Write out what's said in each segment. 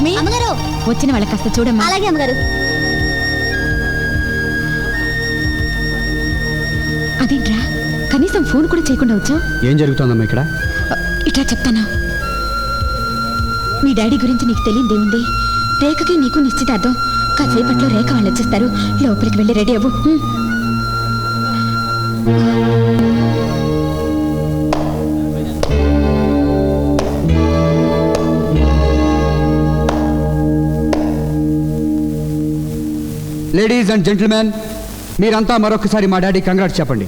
లక్ష్మి అమ్మగారు వచ్చిన వాళ్ళకి కాస్త చూడమ్మా. అలాగే అమ్మగారు. అదేంట్రా కనీసం ఫోన్ కూడా చేయకుండా వచ్చావు? ఏం జరుగుతుందమ్మా ఇక్కడ? ఇట్లా చెప్తాను. మీ డాడీ గురించి నీకు తెలియదేముంది. రేఖకి నీకు నిశ్చితార్థం. కాసేపట్లో రేఖ వాళ్ళు వచ్చేస్తారు. లోపలికి వెళ్ళి రెడీ అవ్వు. లేడీస్ అండ్ జెంటిల్మెన్, మీరంతా మరొకసారి మా డాడీ కంగ్రాట్స్ చెప్పండి.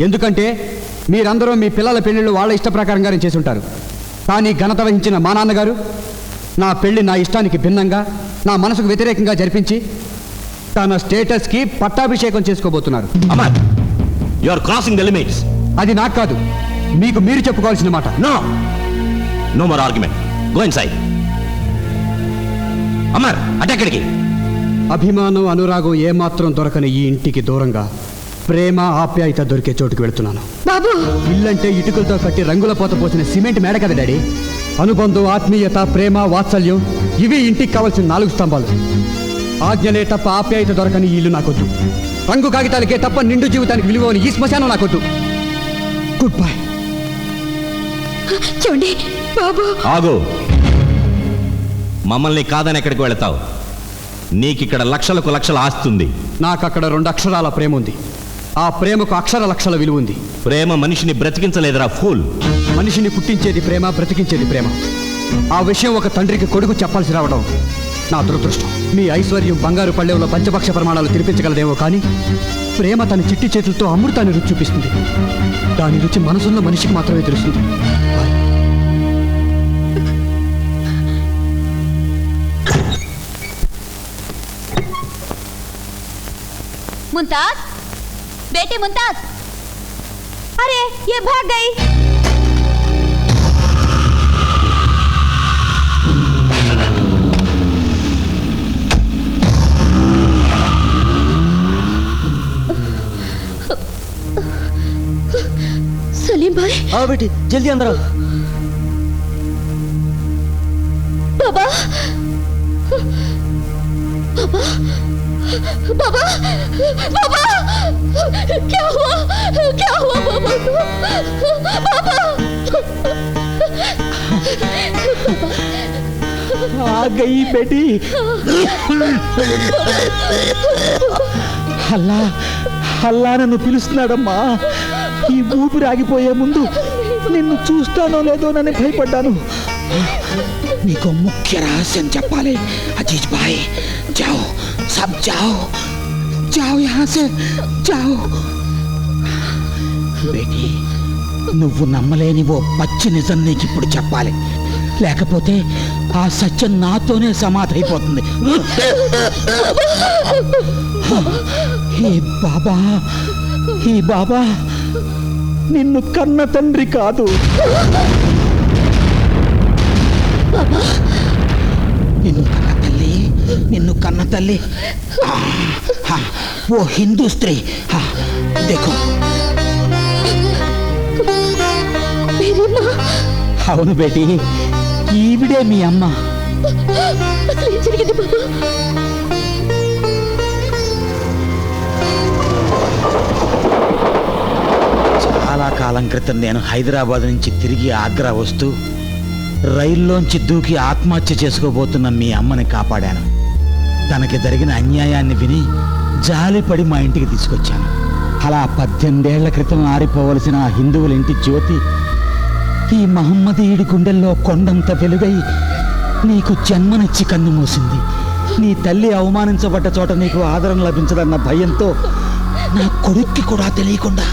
ఎందుకంటే మీరందరూ మీ పిల్లల పెళ్ళిళ్ళు వాళ్ళ ఇష్ట ప్రకారంగానే చేసి ఉంటారు. కానీ ఘనత వహించిన మా నాన్నగారు నా పెళ్లి నా ఇష్టానికి భిన్నంగా, నా మనసుకు వ్యతిరేకంగా జరిపించి తన స్టేటస్కి పట్టాభిషేకం చేసుకోబోతున్నారు. Amar, you are crossing the limits. అది నాకు కాదు, మీకు మీరు చెప్పుకోవాల్సిన మాట. No more argument. Go inside. Amar, అటెక్కడికి? అభిమానం, అనురాగం ఏమాత్రం దొరకని ఈ ఇంటికి దూరంగా ప్రేమ, ఆప్యాయత దొరికే చోటుకు వెళుతున్నాను. బాబు, ఇల్లంటే ఇటుకలతో కట్టి రంగుల పోత పోసిన సిమెంట్ మేడ కదా డాడీ. అనుబంధం, ఆత్మీయత, ప్రేమ, వాత్సల్యం ఇవి ఇంటికి కావాల్సిన 4 స్తంభాలు. ఆజ్ఞలే తప్ప ఆప్యాయత దొరకని ఈ ఇల్లు నాకొద్దు. రంగు కాగితాలకే తప్ప నిండు జీవితానికి విలువని ఈ శ్మశానం నాకొద్దు. Good bye. చూడండి బాబు. ఆగు. మమ్మల్ని కాదని ఎక్కడికి వెళతావు? నీకిక్కడ లక్షలకు లక్షల ఆస్తుంది. నాకు అక్కడ 2 అక్షరాల ప్రేమ ఉంది. ఆ ప్రేమకు అక్షర లక్షల విలువ ఉంది. ప్రేమ మనిషిని బ్రతికించలేదురా ఫూల్. మనిషిని పుట్టించేది ప్రేమ, బ్రతికించేది ప్రేమ. ఆ విషయం ఒక తండ్రికి కొడుకు చెప్పాల్సి రావడం నా దురదృష్టం. మీ ఐశ్వర్యం బంగారు పళ్ళెంలో పంచపక్ష ప్రమాణాలు తినిపించగలదేమో కానీ ప్రేమ తన చిట్టి చేతులతో అమృతాన్ని రుచి చూపిస్తుంది. దాని రుచి మనసున్న మనిషికి మాత్రమే తెలుస్తుంది. मुमताज, बेटी मुमताज, अरे ये भाग गई. सलीम भाई, आओ बेटी, जल्दी अंदर आओ. बाबा, बाबा, बाबा, बाबा, क्या हुआ बाबा को? बाबा, आ गई बेटी. అల్లా అల్లా నన్ను పిలుస్తున్నాడమ్మా. ఈ ఊపిరి ఆగిపోయే ముందు నిన్ను చూస్తానో లేదో నన్ను భయపడ్డాను. నీకు ముఖ్య రహస్యం చెప్పాలి. అజీజ్ భాయ్, जाओ, सब जाओ, जाओ यहाँ से, जाओ. బేటీ, నువ్వు నమ్మలేని ఓ పచ్చి నిజం నీకు ఇప్పుడు చెప్పాలి. లేకపోతే ఆ సత్యం నాతోనే సమాధైపోతుంది. ఈ బాబా నిన్ను కన్న తండ్రి కాదు. నిన్ను కన్న తల్లి ఓ హిందూ స్త్రీ. దేఖో. అవును బేటీ, ఈవిడే మీ అమ్మ. చాలా కాలం క్రితం నేను హైదరాబాద్ నుంచి తిరిగి ఆగ్రా వస్తూ రైల్లోంచి దూకి ఆత్మహత్య చేసుకోబోతున్న మీ అమ్మని కాపాడాను. తనకి జరిగిన అన్యాయాన్ని విని జాలిపడి మా ఇంటికి తీసుకొచ్చాను. అలా 18 ఏళ్ల క్రితం ఆరిపోవలసిన ఆ హిందువుల ఇంటి జ్యోతి ఈ మహమ్మదీయుడి గుండెల్లో కొండంత వెలుగై నీకు జన్మనిచ్చి కన్ను మూసింది. నీ తల్లి అవమానించబడ్డ చోట నీకు ఆదరణ లభించదన్న భయంతో నా కొడుక్కి కూడా తెలియకుండా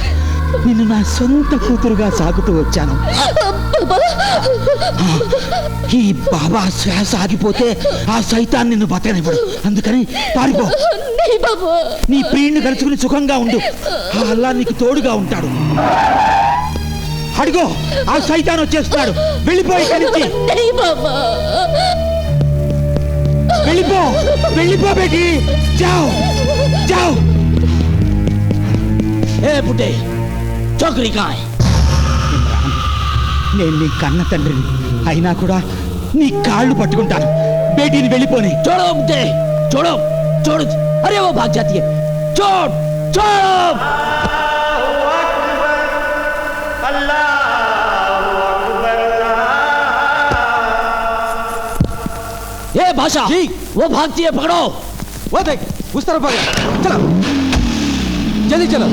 నిన్ను నా సొంత కూతురుగా సాగుతూ వచ్చాను. ఈ బాబా శ్వాస ఆగిపోతే ఆ సైతాన్ నిన్ను బతకనివ్వడు. అందుకని పారిపో. నీ ప్రియుడిని కలుసుకుని సుఖంగా ఉండు. ఆ అల్లా నీకు తోడుగా ఉంటాడు. అడుగో, ఆ సైతాన్ వచ్చేస్తున్నాడు. వెళ్ళిపోయి కలిసి వెళ్ళిపో బేటీ. జాओ జాओ. ఏ బుడ్డే, చోకరీ కాయ్. నేను నీ కన్న తండ్రిని అయినా కూడా నీ కాళ్ళు పట్టుకుంటాను. बेटी వెళ్ళిపోని छोड़ो मुझे छोड़ो छोड़ो अरे वो भाग जाती है छोड़ छोड़ो ये भाषा जी वो भागती है पकड़ो वो देख उस तरफ आ गया चलो जल्दी चलो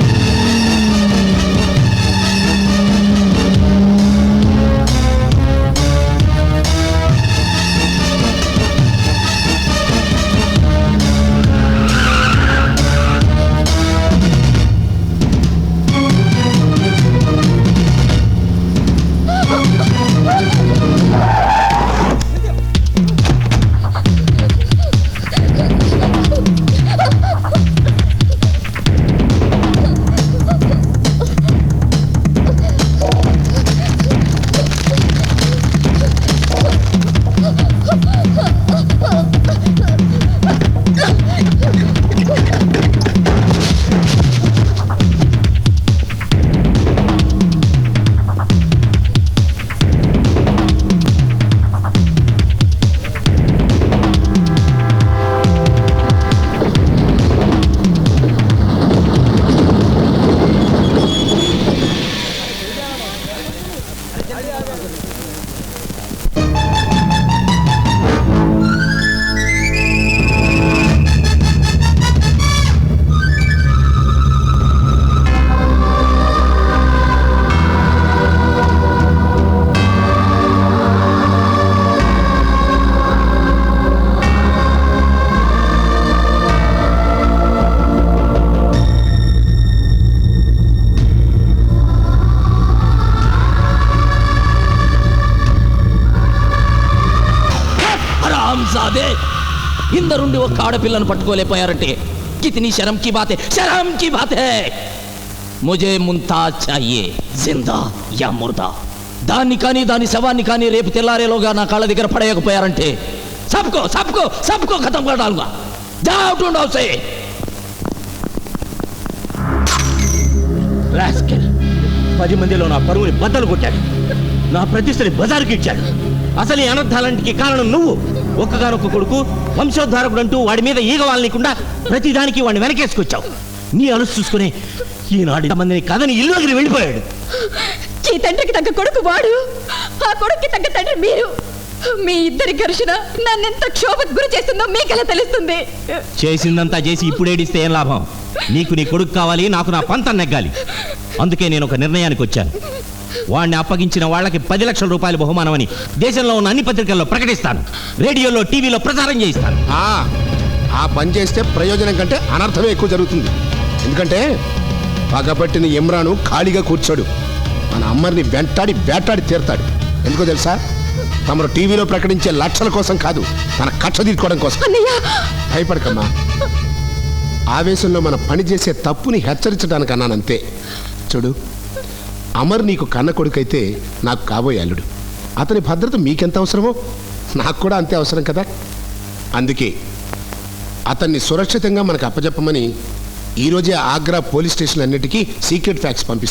ఇందరుండి ఒక ఆడపిల్లను పట్టుకోలేకపోయారంటే కితనీ శరం కి బాత్ హై శరం కి బాత్ హై ముझे ముంతాజ్ చాహియే జిందా యా ముర్దా దాన్ని కానీ దాని శవాన్ని కానీ రేపు తెల్లారేలోగా నా కాళ్ళ దగ్గర పడేయకపోయారంటే సబ్కో సబ్కో సబ్కో ఖతం కర్ డాలుగా జాओ ढूंढो से రాస్కెల్ 10 మందిలో నా పరువుని బద్దలు కొట్టాడు నా ప్రతిష్టని బజారుకి ఇచ్చాడు అసలు ఈ అనర్థాలంటికి కారణం నువ్వు ఒక్కగానొక్క కొడుకు వంశోద్ధారకుడు అంటూ వాడి మీద ఈగ వాలనీయకుండా ప్రతిదానికి వాడిని వెనకేసుకొచ్చావు నీ అలుసు చూసుకునే ఈనాడు మందిని కథని ఇల్లుకి వెళ్ళిపోయాడు ఈ తండ్రికి తగ్గ కొడుకు వాడు ఆ కొడుక్కి తగ్గ తండ్రి మీరు మీ ఇద్దరి ఘర్షణ నన్నెంత క్షోభకు గురి చేస్తుందో మీకెలా తెలుస్తుంది చేసిందంతా చేసి ఇప్పుడేడిస్తే ఏం లాభం నీకు నీ కొడుకు కావాలి నాకు నా పంతం నెగ్గాలి అందుకే నేను ఒక నిర్ణయానికి వచ్చాను వాడిని అప్పగించిన వాళ్ళకి 10 లక్షల రూపాయలు బహుమానమని దేశంలో ఉన్న అన్ని పత్రికల్లో ప్రకటిస్తాను రేడియోలో టీవీలో ప్రచారం చేయిస్తాను ఆ పని చేస్తే ప్రయోజనం కంటే అనర్థమే ఎక్కువ జరుగుతుంది ఎందుకంటే పగబట్టిన ఇమ్రాను ఖాళీగా కూర్చోడు మన అమ్మని వెంటాడి వేటాడి తీరుతాడు ఎందుకో తెలుసా తమరు టీవీలో ప్రకటించే లక్షల కోసం కాదు తన కక్ష తీర్చుకోవడం కోసం భయపడకమ్మా ఆవేశంలో మన పని చేసే తప్పుని హెచ్చరించడానికి అన్నానంతే చూడు అమర్ నీకు కన్న కొడుకైతే నాకు కాబోయే అల్లుడు అతని భద్రత మీకెంత అవసరమో నాకు కూడా అంతే అవసరం కదా అందుకే అతన్ని సురక్షితంగా మనకు అప్పచెప్పమని ఈరోజే ఆగ్రా పోలీస్ స్టేషన్ అన్నిటికీ సీక్రెట్ ఫ్యాక్స్ పంపిస్తాను